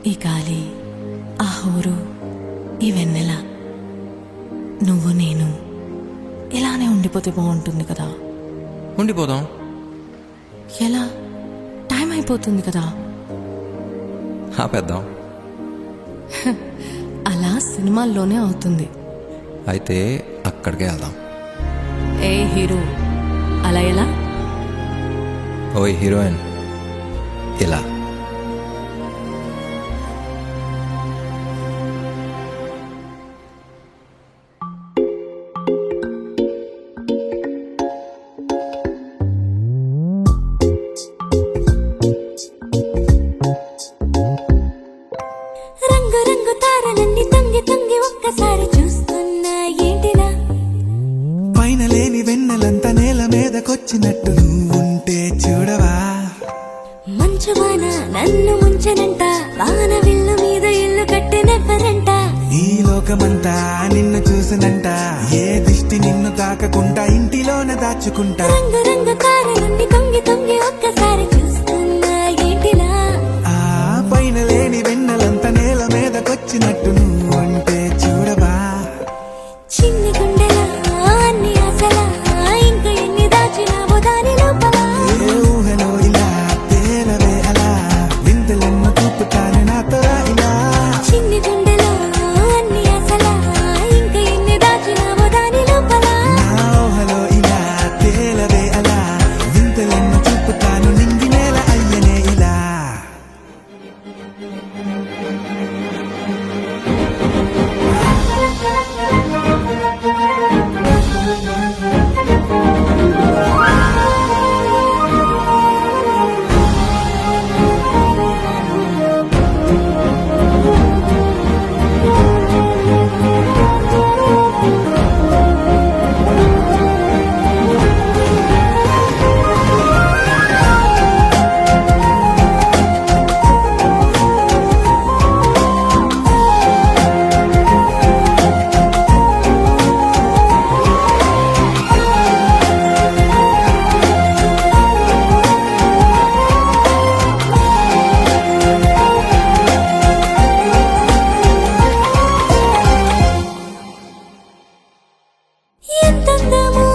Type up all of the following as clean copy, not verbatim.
ఈ గాలి, ఆ హోరు, ఈ వెన్నెల, నువ్వు నేను ఇలానే ఉండిపోతే బాగుంటుంది కదా. ఉండిపోదాం. ఎలా? టైం అయిపోతుంది కదా. ఆపేద్దాం. అలా సినిమాల్లోనే అవుతుంది. అయితే అక్కడికే వెళ్దాం. ఏ హీరో, అలా ఎలా? ఓయ్ హీరోయిన్, ఇలా. రంగు రంగు తారలన్నీ తొంగి తొంగి ఒక్కసారి చూస్తున్నా ఏంటిలా? పైన లేని వెన్నెలంతా నేల మీదకొచ్చినట్టు నువ్వుంటే చూడవా? మంచువాన నన్ను ముంచనంట, వాన విల్లు మీద ఇల్లు కట్టినెవ్వరంట. ఈ లోకమంతా నిన్ను చూసినంట, ఏ దిష్టి నిన్ను తాకకుండా ఇంటిలోన దాచుకుంటా. రంగు రంగు తారలన్నీ తొంగి తొంగి ఒక్కసారి చూస్తున్నా ఏంటిలా? ఆ పైన లేని వెన్నెలంతా నేల మీదకొచ్చినట్టు నువ్వుంటే చూడవా? చిన్ని గుండెలా అన్ని ఆశలా, ఇంకా ఎన్ని దాచినావో దాని లోపల. ఏ ఊహలో ఇలా తేలవే అలా, వింతలెన్నో చూపుతాను నాతో రా ఇలా. చిన్ని గుండెలో అన్ని ఆశలా, ఇంకా ఎన్ని దాచినావో దాని లోపల. నా ఊహలో ఇలా తేలవే అలా, వింతలెన్నో చూపుతాను నింగి నేల అయ్యనే ఇలా. ఎంతందమో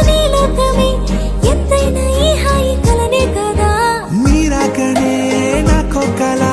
నీ లోకమే, ఎంతైనా ఈ హాయి కలనే కదా. మీరాకనే నాకో కళ,